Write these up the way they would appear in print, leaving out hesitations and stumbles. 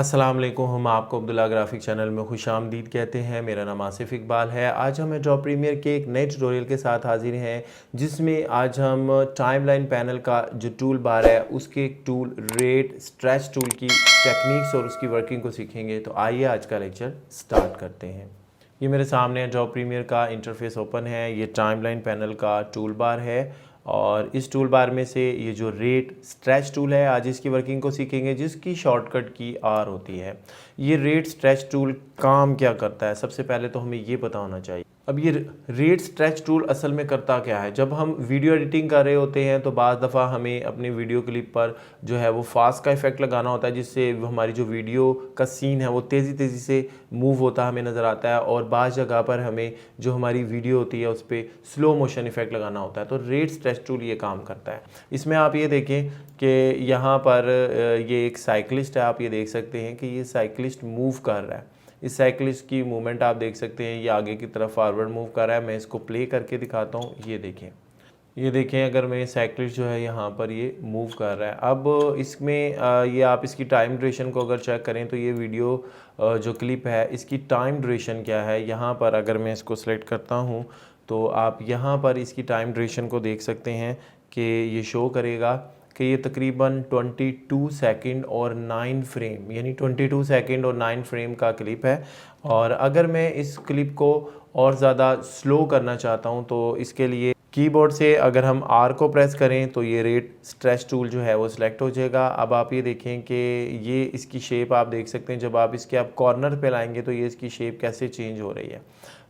अस्सलाम वालेकुम। हम आपको अब्दुल्ला ग्राफिक चैनल में खुशामदीद कहते हैं। मेरा नाम आसिफ इकबाल है। आज हम एडोब प्रीमियर के एक नए ट्यूटोरियल के साथ हाजिर हैं, जिसमें आज हम टाइमलाइन पैनल का जो टूल बार है उसके टूल रेट स्ट्रेच टूल की टेक्निक्स और उसकी वर्किंग को सीखेंगे। तो आइए आज का लेक्चर स्टार्ट करते हैं। ये मेरे सामने एडोब प्रीमियर का इंटरफेस ओपन है। ये टाइमलाइन पैनल का टूल बार है और इस टूल बार में से ये जो रेट स्ट्रेच टूल है, आज इसकी वर्किंग को सीखेंगे, जिसकी शॉर्टकट की आर होती है। ये रेट स्ट्रेच टूल काम क्या करता है, सबसे पहले तो हमें ये पता होना चाहिए। अब ये रेट स्ट्रेच टूल असल में करता क्या है। जब हम वीडियो एडिटिंग कर रहे होते हैं तो बाज़ दफ़ा हमें अपनी वीडियो क्लिप पर जो है वो फास्ट का इफेक्ट लगाना होता है, जिससे हमारी जो वीडियो का सीन है वो तेज़ी तेज़ी से मूव होता हमें नज़र आता है, और बाज़ जगह पर हमें जो हमारी वीडियो होती है उस पर स्लो मोशन इफेक्ट लगाना होता है। तो रेट स्ट्रेच टूल ये काम करता है। इसमें आप ये देखें कि यहाँ पर ये एक साइकिलिस्ट है। आप ये देख सकते हैं कि ये साइकिलिस्ट मूव कर रहा है। इस साइकिलिस्ट की मूवमेंट आप देख सकते हैं, ये आगे की तरफ फॉरवर्ड मूव कर रहा है। मैं इसको प्ले करके दिखाता हूँ। ये देखें अगर मैं साइकिलिस्ट जो है यहाँ पर ये मूव कर रहा है। अब इसमें ये आप इसकी टाइम ड्यूरेशन को अगर चेक करें तो ये वीडियो जो क्लिप है इसकी टाइम ड्यूरेशन क्या है। यहाँ पर अगर मैं इसको सेलेक्ट करता हूँ तो आप यहाँ पर इसकी टाइम ड्यूरेशन को देख सकते हैं कि ये शो करेगा कि ये तकरीबन 22 सेकंड और 9 फ्रेम, यानी 22 सेकंड और 9 फ्रेम का क्लिप है। और अगर मैं इस क्लिप को और ज़्यादा स्लो करना चाहता हूँ तो इसके लिए कीबोर्ड से अगर हम आर को प्रेस करें तो ये रेट स्ट्रेच टूल जो है वो सिलेक्ट हो जाएगा। अब आप ये देखें कि ये इसकी शेप आप देख सकते हैं। जब आप इसके आप कॉर्नर पे लाएंगे तो ये इसकी शेप कैसे चेंज हो रही है।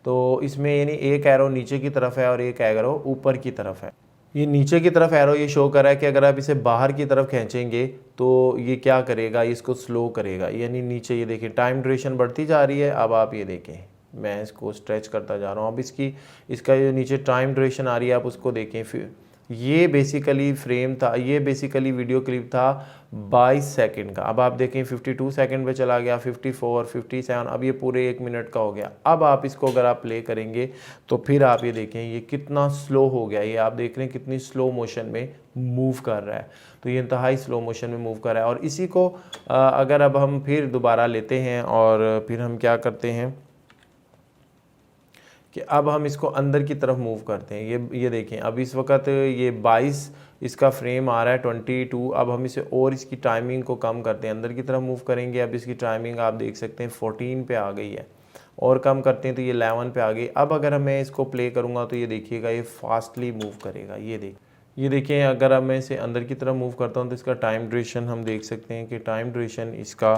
तो इसमें यानी एक एरो नीचे की तरफ है और एक एरो ऊपर की तरफ है। ये नीचे की तरफ एरो ये शो कर रहा है कि अगर आप इसे बाहर की तरफ खींचेंगे तो ये क्या करेगा, इसको स्लो करेगा, यानी नीचे ये देखिए टाइम ड्यूरेशन बढ़ती जा रही है। अब आप ये देखें, मैं इसको स्ट्रेच करता जा रहा हूँ। अब इसका ये नीचे टाइम ड्यूरेशन आ रही है, आप उसको देखें। फिर ये बेसिकली फ्रेम था, ये बेसिकली वीडियो क्लिप था 22 सेकंड का। अब आप देखें 52 सेकंड पे चला गया, 54, 57, अब ये पूरे 1 मिनट का हो गया। अब आप इसको अगर आप प्ले करेंगे तो फिर आप ये देखें ये कितना स्लो हो गया। ये आप देख रहे हैं कितनी स्लो मोशन में मूव कर रहा है। तो ये इंतहाई स्लो मोशन में मूव कर रहा है। और इसी को अगर अब हम फिर दोबारा लेते हैं और फिर हम क्या करते हैं कि अब हम इसको अंदर की तरफ मूव करते हैं। ये देखें अब इस वक्त ये 22 इसका फ्रेम आ रहा है 22। अब हम इसे और इसकी टाइमिंग को कम करते हैं, अंदर की तरफ मूव करेंगे। अब इसकी टाइमिंग आप देख सकते हैं 14 पे आ गई है, और कम करते हैं तो ये 11 पे आ गई। अब अगर मैं इसको प्ले करूँगा तो ये देखिएगा ये फास्टली मूव करेगा। ये देखिए अगर अब मैं इसे अंदर की तरफ मूव करता हूँ तो इसका टाइम ड्यूरेशन हम देख सकते हैं कि टाइम ड्यूरेशन इसका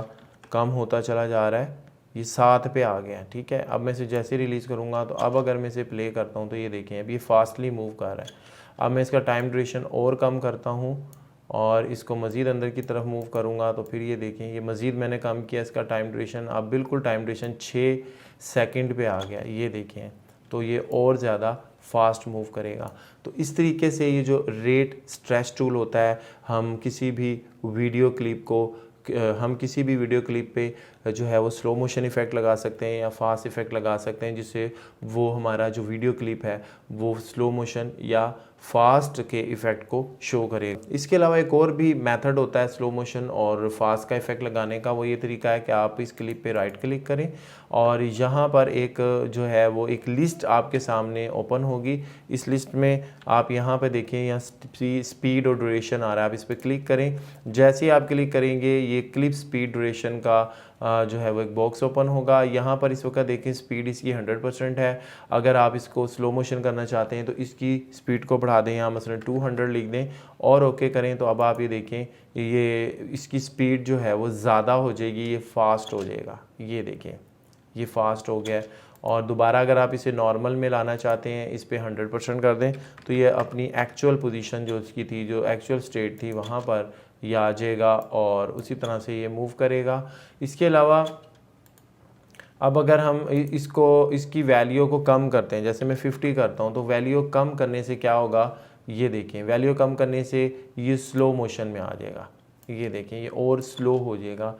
कम होता चला जा रहा है। ये 7 पे आ गया, ठीक है। अब मैं इसे जैसे रिलीज़ करूँगा तो अब अगर मैं इसे प्ले करता हूँ तो ये देखें अब ये फास्टली मूव कर रहा है। अब मैं इसका टाइम ड्यूरेशन और कम करता हूँ और इसको मज़ीद अंदर की तरफ मूव करूँगा तो फिर ये देखें ये मज़ीद मैंने कम किया इसका टाइम ड्यूरेशन। अब बिल्कुल टाइम ड्यूरेशन 6 सेकंड पे आ गया। ये देखें तो ये और ज़्यादा फास्ट मूव करेगा। तो इस तरीके से ये जो रेट स्ट्रेच टूल होता है, हम किसी भी वीडियो क्लिप पे जो है वो स्लो मोशन इफ़ेक्ट लगा सकते हैं या फास्ट इफ़ेक्ट लगा सकते हैं, जिससे वो हमारा जो वीडियो क्लिप है वो स्लो मोशन या फास्ट के इफ़ेक्ट को शो करेगा। इसके अलावा एक और भी मेथड होता है स्लो मोशन और फास्ट का इफ़ेक्ट लगाने का। वो ये तरीका है कि आप इस क्लिप पे राइट क्लिक करें और यहाँ पर एक जो है वो एक लिस्ट आपके सामने ओपन होगी। इस लिस्ट में आप यहाँ पे देखें, यहाँ स्पीड और ड्यूरेशन आ रहा है, आप इस पर क्लिक करें। जैसे ही आप क्लिक करेंगे ये क्लिप स्पीड ड्यूरेशन का जो है वो एक बॉक्स ओपन होगा। यहाँ पर इस वक्त देखें स्पीड इसकी 100% है। अगर आप इसको स्लो मोशन करना चाहते हैं तो इसकी स्पीड को बढ़ा दें, यहाँ मसलन 200 लिख दें और ओके करें। तो अब आप ये देखें ये इसकी स्पीड जो है वो ज़्यादा हो जाएगी, ये फास्ट हो जाएगा। ये देखें ये फास्ट हो गया। और दोबारा अगर आप इसे नॉर्मल में लाना चाहते हैं, इस पर 100% कर दें तो ये अपनी एक्चुअल पोजीशन जो इसकी थी, जो एक्चुअल स्टेट थी, वहाँ पर यह आ जाएगा और उसी तरह से ये मूव करेगा। इसके अलावा अब अगर हम इसकी वैल्यू को कम करते हैं, जैसे मैं 50 करता हूँ तो वैल्यू कम करने से क्या होगा, ये देखें वैल्यू कम करने से ये स्लो मोशन में आ जाएगा। ये देखें ये और स्लो हो जाएगा।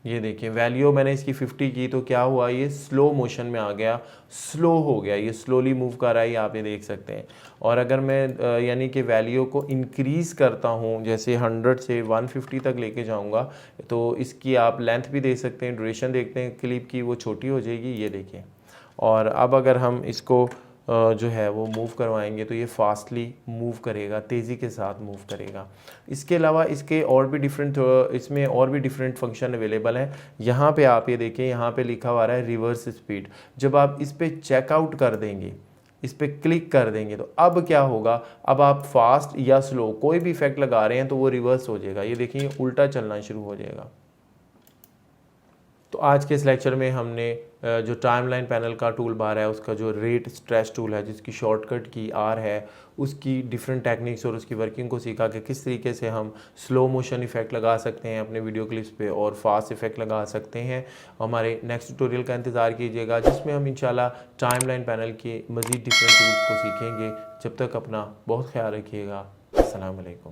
ये देखिए वैल्यू मैंने इसकी 50 की तो क्या हुआ, ये स्लो मोशन में आ गया, स्लो हो गया, ये स्लोली मूव कर रहा है, ये आप ये देख सकते हैं। और अगर मैं यानी कि वैल्यू को इंक्रीज़ करता हूँ, जैसे 100 से 150 तक लेके जाऊँगा, तो इसकी आप लेंथ भी देख सकते हैं, ड्यूरेशन देखते हैं क्लिप की, वो छोटी हो जाएगी, ये देखिए। और अब अगर हम इसको जो है वो मूव करवाएंगे तो ये फास्टली मूव करेगा, तेज़ी के साथ मूव करेगा। इसके अलावा इसके और भी डिफरेंट इसमें और भी डिफरेंट फंक्शन अवेलेबल हैं। यहाँ पे आप ये देखें, यहाँ पे लिखा हुआ है रिवर्स स्पीड। जब आप इस पर चेकआउट कर देंगे, इस पर क्लिक कर देंगे, तो अब क्या होगा, अब आप फास्ट या स्लो कोई भी इफेक्ट लगा रहे हैं तो वो रिवर्स हो जाएगा। ये देखिए उल्टा चलना शुरू हो जाएगा। तो आज के इस लेक्चर में हमने जो टाइमलाइन पैनल का टूल बार है, उसका जो रेट स्ट्रेच टूल है जिसकी शॉर्टकट की आर है, उसकी डिफरेंट टेक्निक्स और उसकी वर्किंग को सीखा कि किस तरीके से हम स्लो मोशन इफेक्ट लगा सकते हैं अपने वीडियो क्लिप्स पे और फास्ट इफेक्ट लगा सकते हैं। हमारे नेक्स्ट ट्यूटोरियल का इंतज़ार कीजिएगा जिसमें हम इंशाल्लाह टाइमलाइन पैनल के मज़ीद डिफरेंट टूल्स को सीखेंगे। जब तक अपना बहुत ख्याल रखिएगा। अस्सलाम वालेकुम।